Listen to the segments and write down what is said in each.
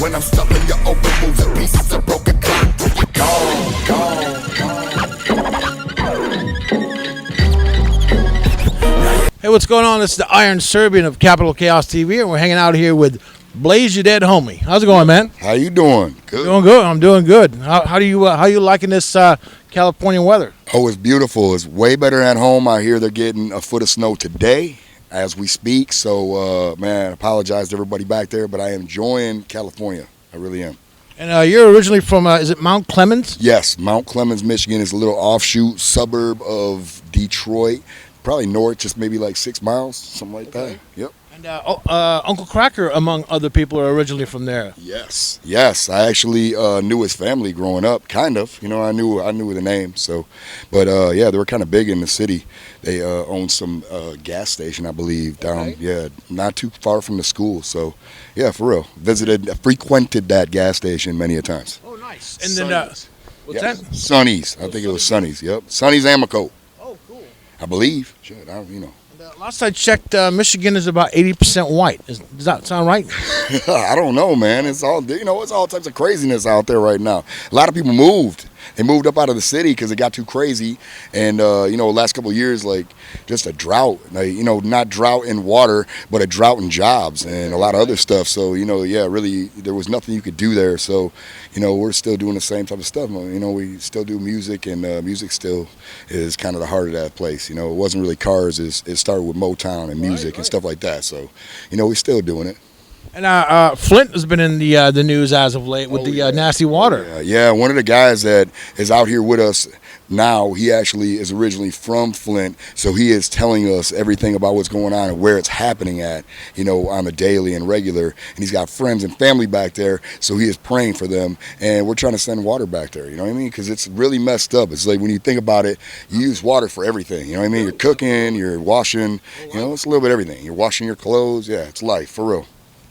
When I'm stuffing your open moves and pieces of broken clock. Gone, gone. Hey, what's going on? This is the Iron Serbian of Capital Chaos TV, and we're hanging out here with Blaze, your dead homie. How's it going, man? How you doing? Good. Doing good. I'm doing good. How you liking this California weather? Oh, it's beautiful. It's way better at home. I hear they're getting a foot of snow today as we speak. So, man, I apologize to everybody back there, but I am enjoying California. I really am. And you're originally from, is it Mount Clemens? Yes, Mount Clemens, Michigan is a little offshoot suburb of Detroit. Probably north, just maybe like 6 miles, something like that. Yep. And Uncle Kracker, among other people, are originally from there. Yes. I actually knew his family growing up, kind of. You know, I knew the name. So, but yeah, they were kind of big in the city. They owned some gas station, I believe, down not too far from the school. So, yeah, for real, frequented that gas station many a times. Oh, nice. And then what's that? Sonny's. I think it was Sonny's. Yep, Sonny's Amoco. Oh, cool. I believe. Shit, you know. Last I checked, Michigan is about 80% white. Does that sound right? I don't know, man. It's all it's all types of craziness out there right now. A lot of people moved. They moved up out of the city because it got too crazy. And last couple of years, like just a drought. Like, not drought in water, but a drought in jobs and a lot of other stuff. So really, there was nothing you could do there. So we're still doing the same type of stuff. We still do music, and music still is kind of the heart of that place. It wasn't really cars. It started with Motown and music and stuff like that. So we're still doing it. And Flint has been in the news as of late with the nasty water. Yeah, one of the guys that is out here with us now, he actually is originally from Flint, so he is telling us everything about what's going on and where it's happening at, on a daily and regular. And he's got friends and family back there, so he is praying for them. And we're trying to send water back there, you know what I mean? Because it's really messed up. It's like when you think about it, you use water for everything, you know what I mean? You're cooking, you're washing, it's a little bit of everything. You're washing your clothes. Yeah, it's life, for real.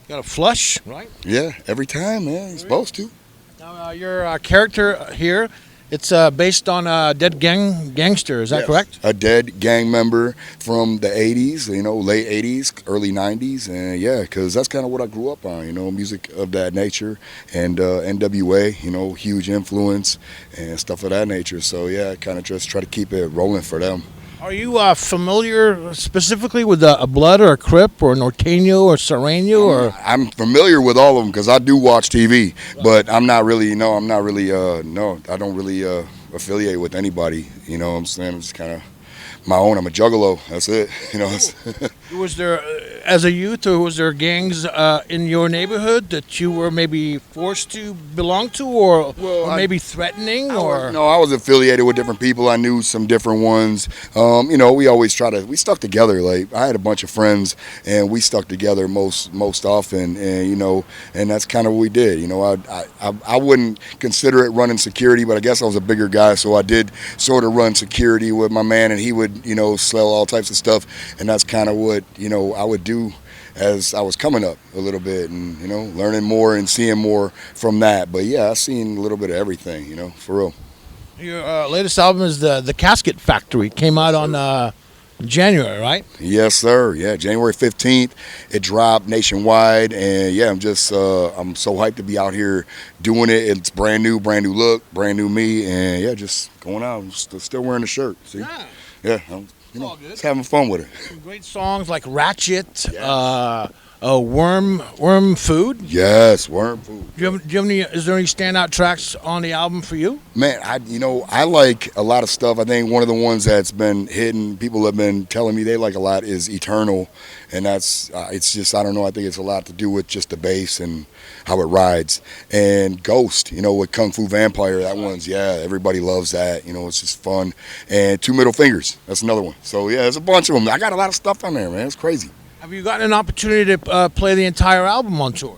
Got to flush, right? Yeah, every time, man. You're supposed to. Now, your character here, it's based on a dead gangster. Is that correct? A dead gang member from the 80s, late 80s, early 90s. And, yeah, because that's kind of what I grew up on, music of that nature. And NWA, huge influence and stuff of that nature. So, yeah, I kind of just try to keep it rolling for them. Are you familiar specifically with a Blood or a Crip or Norteño or Serrano? Or I'm familiar with all of them because I do watch TV, but I'm not really, I don't really affiliate with anybody. You know what I'm saying? I'm just kind of my own. I'm a juggalo. That's it. Was there, as a youth, or was there gangs in your neighborhood that you were maybe forced to belong to, or maybe threatening? No, I was affiliated with different people. I knew some different ones. We always we stuck together. Like I had a bunch of friends, and we stuck together most often. And that's kind of what we did. I wouldn't consider it running security, but I guess I was a bigger guy, so I did sort of run security with my man, and he would sell all types of stuff, and that's kind of what I would do as I was coming up a little bit, and learning more and seeing more from that. But yeah, I've seen a little bit of everything, for real. Your latest album is the Casket Factory. Came out on January, right? Yes, sir. Yeah, January 15th. It dropped nationwide, and yeah, I'm so hyped to be out here doing it. It's brand new look, brand new me, and yeah, just going out. I'm still wearing the shirt. See? Yeah. Just having fun with it. Some great songs like Ratchet, yes. Worm Food. Yes, Worm Food. Do you have any? Is there any standout tracks on the album for you? Man, I like a lot of stuff. I think one of the ones that's been hitting, people have been telling me they like a lot, is Eternal, and that's it's just, I don't know. I think it's a lot to do with just the bass and how it rides. And Ghost, with Kung Fu Vampire, that one's everybody loves that. It's just fun. And Two Middle Fingers, that's another one. So yeah, there's a bunch of them. I got a lot of stuff on there, man. It's crazy. Have you gotten an opportunity to play the entire album on tour?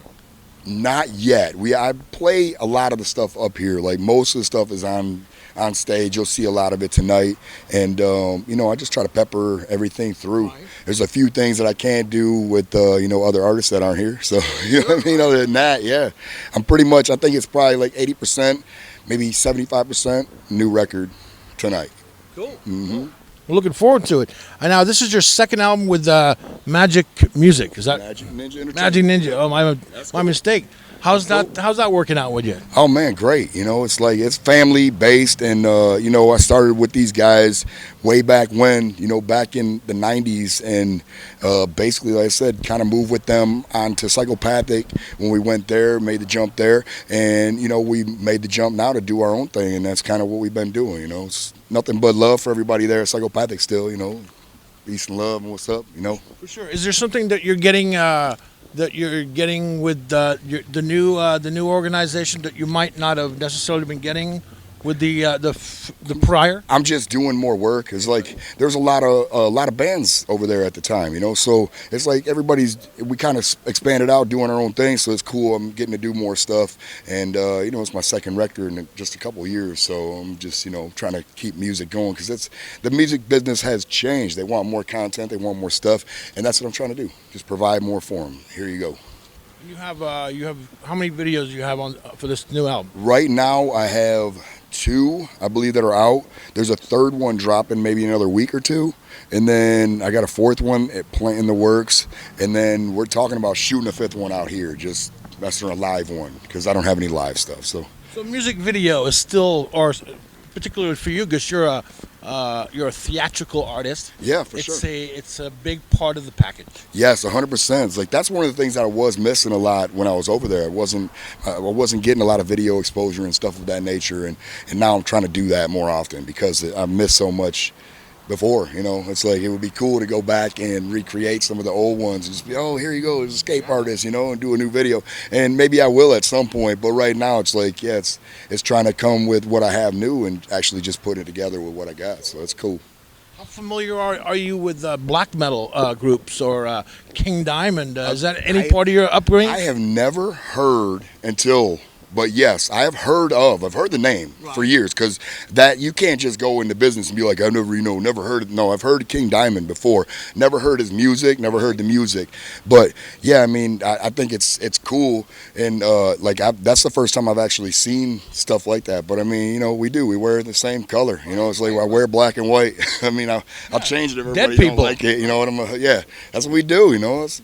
Not yet. I play a lot of the stuff up here. Like most of the stuff is on stage. You'll see a lot of it tonight. And, I just try to pepper everything through. Right. There's a few things that I can't do with, other artists that aren't here. So, what I mean? Other than that, yeah. I'm pretty much, I think it's probably like 80%, maybe 75% new record tonight. Cool. Mm-hmm. Cool. We're looking forward to it. And now, this is your second album with Magic Music. Is that Magic Ninja Entertainment? Magic Ninja. Oh, my mistake. How's that working out with you? Oh man, great. It's like it's family based, and I started with these guys way back when, back in the '90s, and basically, like I said, kind of moved with them onto psychopathic when we went there, made the jump there, and we made the jump now to do our own thing, and that's kind of what we've been doing. It's nothing but love for everybody there at psychopathic still. Peace and love, and what's up. For sure. Is there something that you're getting? With the new organization that you might not have necessarily been getting with the prior? I'm just doing more work. It's like there's a lot of bands over there at the time, So it's like we kind of expanded out doing our own thing. So it's cool. I'm getting to do more stuff, and it's my second record in just a couple of years. So I'm just trying to keep music going because the music business has changed. They want more content. They want more stuff, and that's what I'm trying to do. Just provide more for them. Here you go. You have how many videos do you have on for this new album? Right now I have 2, I believe, that are out. There's a third one dropping maybe another week or 2, and then I got a 4th one in the works, and then we're talking about shooting a 5th one out here. Just that's a live one because I don't have any live stuff. So music video is still, or particularly for you, because you're a theatrical artist. Yeah, for sure. It's a big part of the package. Yes, 100%. It's like that's one of the things that I was missing a lot when I was over there. I wasn't getting a lot of video exposure and stuff of that nature, and now I'm trying to do that more often because I missed so much before. It's like it would be cool to go back and recreate some of the old ones and just be, oh, here you go, as a escape artist, and do a new video. And maybe I will at some point, but right now it's like, yeah, it's trying to come with what I have new and actually just put it together with what I got. So it's cool. How familiar are you with black metal groups or King Diamond? Is that any part of your upbringing? I have never heard until. But yes, I've heard the name for years because that you can't just go into business and be like, I've never heard it. No, I've heard King Diamond before. Never heard his music, never heard the music. But yeah, I mean, I think it's cool. And that's the first time I've actually seen stuff like that. But I mean, we wear the same color. It's like I wear black and white. I mean, I'll change it if everybody Dead people don't like it. Yeah, that's what we do. It's,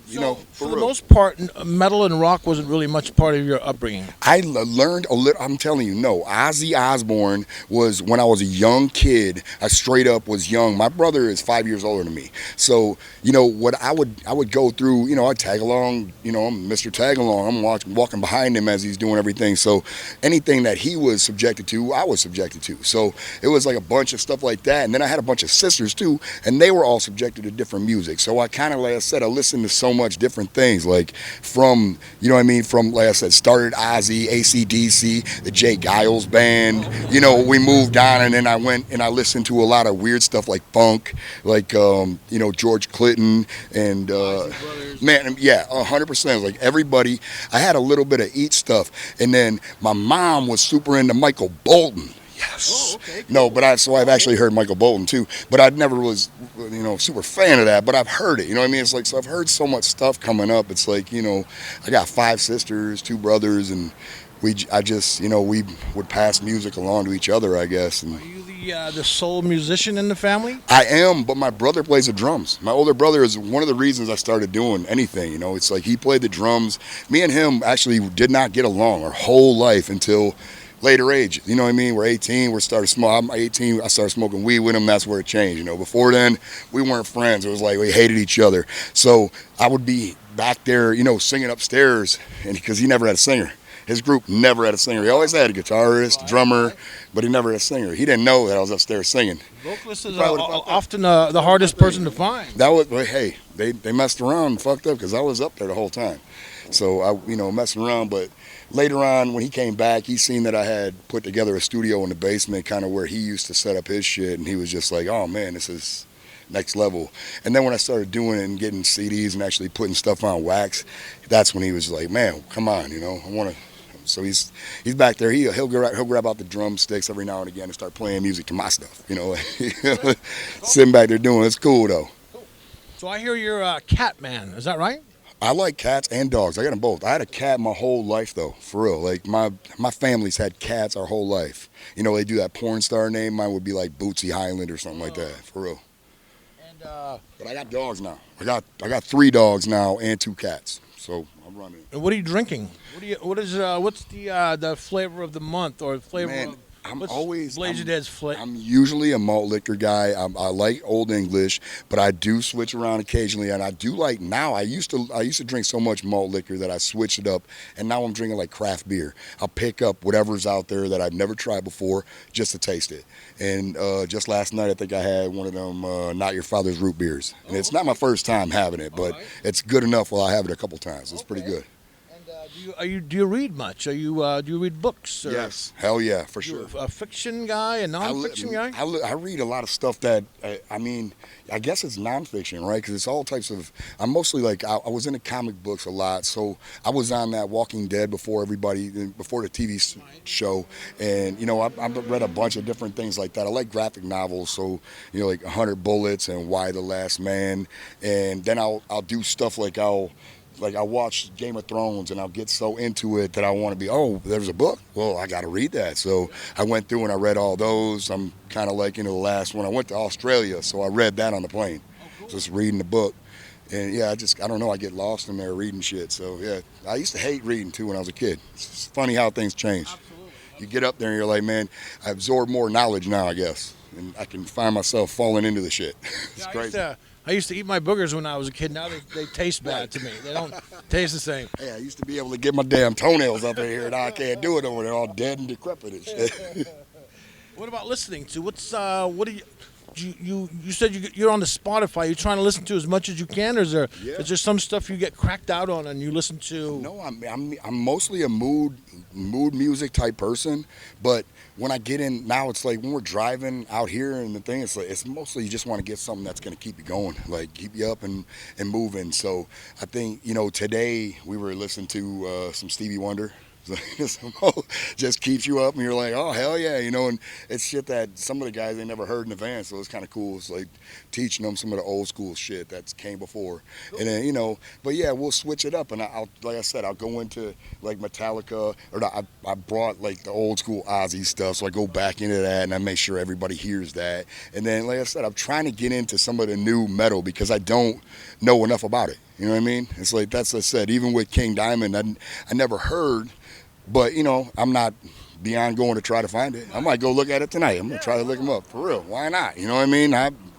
for the most part, metal and rock wasn't really much part of your upbringing. I learned a little. I'm telling you, no. Ozzy Osbourne was when I was a young kid. I straight up was young. My brother is 5 years older than me. So what I would go through. I'd tag along. I'm Mr. Tag Along. I'm walking behind him as he's doing everything. So anything that he was subjected to, I was subjected to. So it was like a bunch of stuff like that. And then I had a bunch of sisters too, and they were all subjected to different music. So I kind of, like I said, I listened to so much different things. Like from from like I said, started Ozzy, AC/DC, the Jay Giles band. We moved on, and then I went and I listened to a lot of weird stuff like funk, like George Clinton and man, yeah, 100%. Like everybody, I had a little bit of each stuff, and then my mom was super into Michael Bolton. Yes. Oh, okay, cool. No, but I've actually heard Michael Bolton too, but I never was, super fan of that, but I've heard it, It's like, so I've heard so much stuff coming up. It's like, I got 5 sisters, 2 brothers, and we would pass music along to each other, I guess. And are you the sole musician in the family? I am, but my brother plays the drums. My older brother is one of the reasons I started doing anything, It's like he played the drums. Me and him actually did not get along our whole life until later age, We're 18. I'm 18. I started smoking weed with him. That's where it changed, Before then, we weren't friends. It was like we hated each other. So I would be back there, singing upstairs, and because he never had a singer. His group never had a singer. He always had a guitarist, drummer, but he never had a singer. He didn't know that I was upstairs singing. Vocalist is often the hardest person to find. Hey, they messed around and fucked up because I was up there the whole time. So I, messing around, but later on when he came back, he seen that I had put together a studio in the basement, kind of where he used to set up his shit, and he was just like, oh man, this is next level. And then when I started doing it and getting CDs and actually putting stuff on wax, that's when he was like, man, come on, I want to. So he's back there. He'll grab out the drumsticks every now and again and start playing music to my stuff. Sitting back there doing it. It's cool though. So I hear you're a cat man. Is that right? I like cats and dogs. I got them both. I had a cat my whole life though, for real. Like my family's had cats our whole life. They do that porn star name. Mine would be like Bootsy Highland or something like that, for real. And but I got dogs now. I got 3 dogs now and 2 cats. so I'm running it. And what are you drinking? What's the flavor of the month or the flavor Man, of I'm what's always Blazer Dead's flavor? I'm usually a malt liquor guy. I like Old English, but I do switch around occasionally, and I do like now. I used to drink so much malt liquor that I switched it up, and now I'm drinking like craft beer. I'll pick up whatever's out there that I've never tried before just to taste it. And just last night, I think I had one of them Not Your Father's root beers, and it's not my first time having it, but it's good enough. While I have it a couple times, it's pretty good. Do you read much? Do you read books? Or Yes, hell yeah, for sure. A fiction guy, a nonfiction guy? I read a lot of stuff that, I guess it's nonfiction, right? Because it's all types of, I'm mostly like, I was into comic books a lot. So I was on that Walking Dead before the TV show. And, I've read a bunch of different things like that. I like graphic novels. So, like 100 Bullets and Why the Last Man. And then I'll do stuff like I watch Game of Thrones and I'll get so into it that I want to be, there's a book? Well, I got to read that. So I went through and I read all those. I'm kind of like the last one. I went to Australia, so I read that on the plane. Just reading the book. And yeah, I don't know, I get lost in there reading shit. So yeah, I used to hate reading too when I was a kid. It's funny how things change. Absolutely. You get up there and you're like, man, I absorb more knowledge now, I guess. And I can find myself falling into the shit. It's crazy. I used to eat my boogers when I was a kid. Now they taste bad to me. They don't taste the same. Yeah, I used to be able to get my damn toenails up in here. Now I can't do it over there, all dead and decrepit and shit. What about listening to? What do you said you're on the Spotify. You're trying to listen to as much as you can, or is there some stuff you get cracked out on and you listen to? No, I'm mostly a mood music type person, but when I get in now, it's like when we're driving out here and the thing, it's mostly you just want to get something that's going to keep you going, like keep you up and moving. So I think today we were listening to some Stevie Wonder. Just keeps you up and you're like, oh hell yeah, and it's shit that some of the guys they never heard in advance, so it's kind of cool. It's like teaching them some of the old school shit that came before. Cool. And then but yeah, we'll switch it up, and I'll like I said, I'll go into like Metallica, or I brought like the old school Ozzy stuff, so I go back into that and I make sure everybody hears that. And then like I said, I'm trying to get into some of the new metal because I don't know enough about it. You know what I mean? It's like that's what I said, even with King Diamond, I never heard. But, I'm not beyond going to try to find it. I might go look at it tonight. I'm going to try to look them up. For real. Why not? You know what I mean?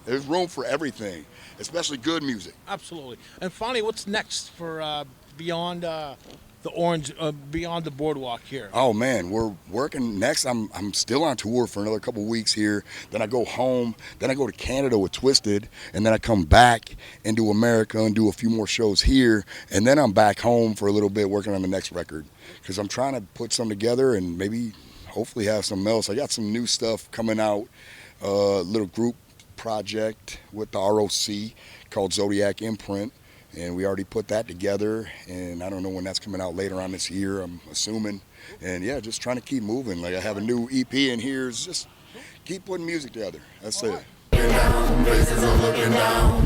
There's room for everything, especially good music. Absolutely. And finally, what's next for beyond beyond the Boardwalk here? Oh, man, we're working next. I'm still on tour for another couple weeks here. Then I go home. Then I go to Canada with Twisted. And then I come back into America and do a few more shows here. And then I'm back home for a little bit working on the next record. Because I'm trying to put some together and maybe hopefully have something else. I got some new stuff coming out, little group project with the ROC called Zodiac Imprint. And we already put that together, and I don't know when that's coming out later on this year, I'm assuming. And yeah, just trying to keep moving. Like I have a new EP in here, it's just keep putting music together. That's it. Looking down, faces are looking down.